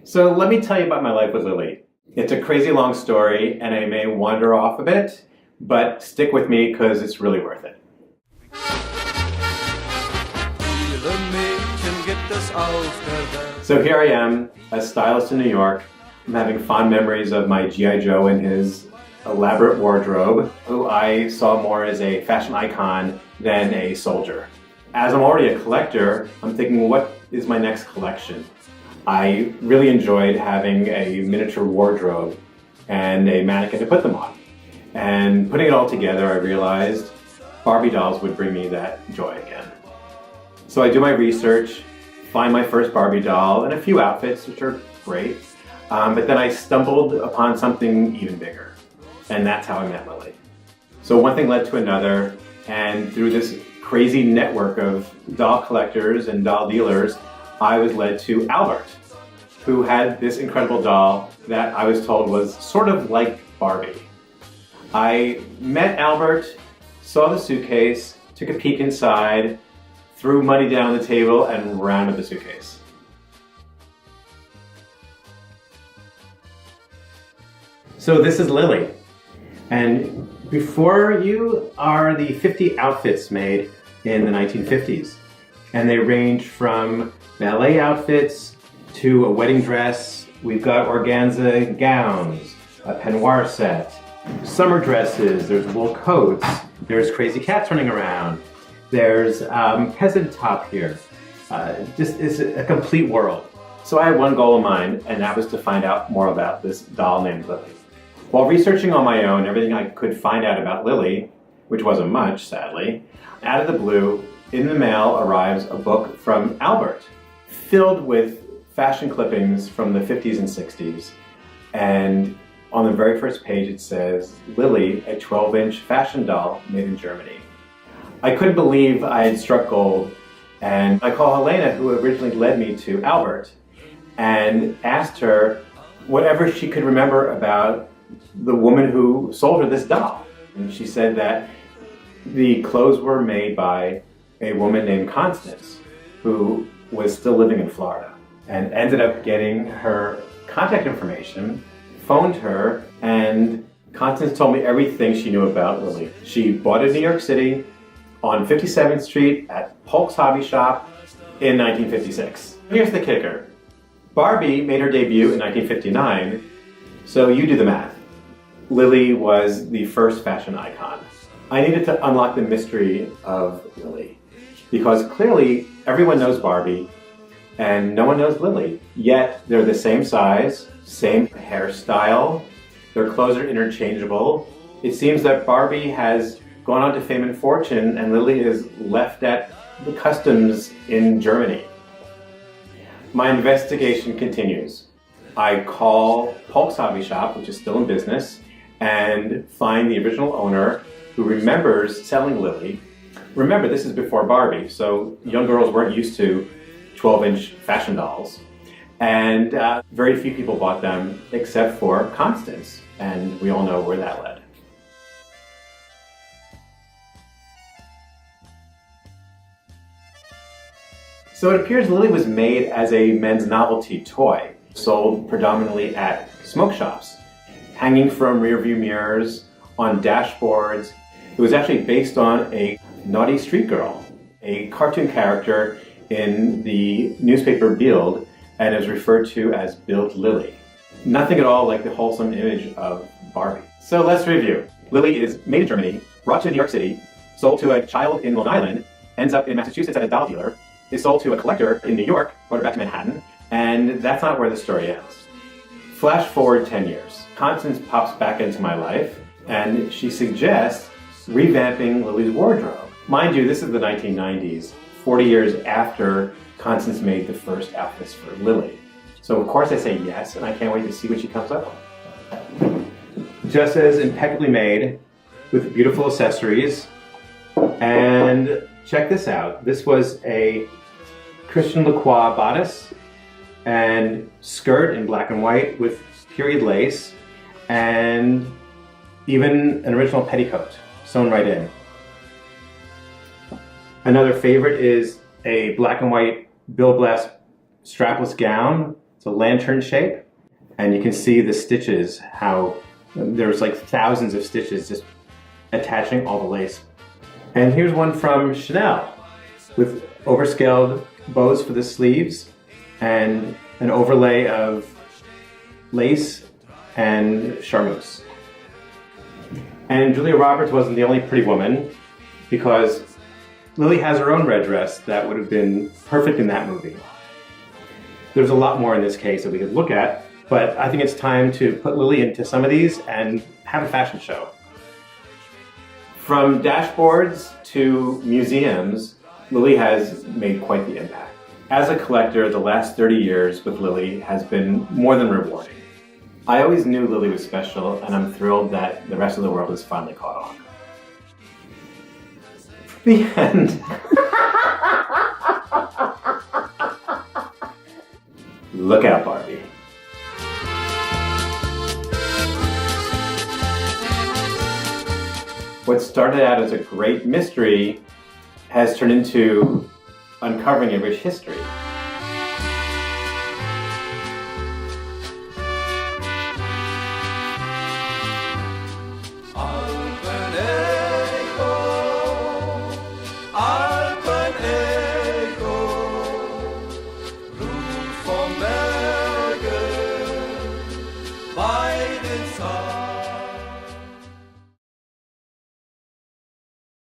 So let me tell you about my life with Lilli. It's a crazy long story and I may wander off a bit, but stick with me because it's really worth it. So here I am, a stylist in New York. I'm having fond memories of my G.I. Joe and his elaborate wardrobe, who I saw more as a fashion icon than a soldier. As I'm already a collector, I'm thinking, what is my next collection? I really enjoyed having a miniature wardrobe and a mannequin to put them on. And putting it all together, I realized Barbie dolls would bring me that joy again. So I do my research, find my first Barbie doll and a few outfits, which are great. But then I stumbled upon something even bigger. And that's how I met Lilli. So one thing led to another, and through this crazy network of doll collectors and doll dealers, I was led to Albert, who had this incredible doll that I was told was sort of like Barbie. I met Albert, saw the suitcase, took a peek inside, threw money down on the table, and ran with the suitcase. So this is Lilli. And before you are the 50 outfits made in the 1950s. And they range from ballet outfits to a wedding dress. We've got organza gowns, a peignoir set, summer dresses, there's wool coats, there's crazy cats running around, there's peasant top here. Just it's a complete world. So I had one goal in mind, and that was to find out more about this doll named Lilli. While researching on my own everything I could find out about Lilli, which wasn't much, sadly, out of the blue, in the mail arrives a book from Albert, filled with fashion clippings from the 50s and 60s. And on the very first page it says, Lilli, a 12-inch fashion doll made in Germany. I couldn't believe I had struck gold, and I called Helena, who originally led me to Albert, and asked her whatever she could remember about the woman who sold her this doll. And she said that the clothes were made by a woman named Constance, who was still living in Florida, and ended up getting her contact information, phoned her, and Constance told me everything she knew about Lilli. She bought it in New York City on 57th Street at Polk's Hobby Shop in 1956. Here's the kicker. Barbie made her debut in 1959, so you do the math. Lilli was the first fashion icon. I needed to unlock the mystery of Lilli, because clearly everyone knows Barbie and no one knows Lilli, yet they're the same size, same hairstyle, their clothes are interchangeable. It seems that Barbie has gone on to fame and fortune and Lilli is left at the customs in Germany. My investigation continues. I call Polk's Hobby Shop, which is still in business, and find the original owner who remembers selling Lilli. Remember, this is before Barbie, so young girls weren't used to 12-inch fashion dolls. And very few people bought them except for Constance, and we all know where that led. So it appears Lilli was made as a men's novelty toy, sold predominantly at smoke shops, hanging from rearview mirrors, on dashboards. It was actually based on a naughty street girl, a cartoon character in the newspaper Bild, and is referred to as Bild Lilli. Nothing at all like the wholesome image of Barbie. So let's review. Lilli is made in Germany, brought to New York City, sold to a child in Long Island, ends up in Massachusetts at a doll dealer, is sold to a collector in New York, brought her back to Manhattan, and that's not where the story ends. Flash forward 10 years. Constance pops back into my life, and she suggests revamping Lilli's wardrobe. Mind you, this is the 1990s, 40 years after Constance made the first outfits for Lilli. So of course I say yes, and I can't wait to see what she comes up with. Just as impeccably made, with beautiful accessories. And check this out. This was a Christian Lacroix bodice and skirt in black and white with period lace, and even an original petticoat sewn right in. Another favorite is a black and white Bill Blass strapless gown. It's a lantern shape, and you can see the stitches, how there's like thousands of stitches just attaching all the lace. And here's one from Chanel with overscaled bows for the sleeves and an overlay of lace and charmeuse. And Julia Roberts wasn't the only pretty woman, because Lilli has her own red dress that would have been perfect in that movie. There's a lot more in this case that we could look at, but I think it's time to put Lilli into some of these and have a fashion show. From dashboards to museums, Lilli has made quite the impact. As a collector, the last 30 years with Lilli has been more than rewarding. I always knew Lilli was special, and I'm thrilled that the rest of the world has finally caught on. The end. Look out, Barbie. What started out as a great mystery has turned into uncovering a rich history.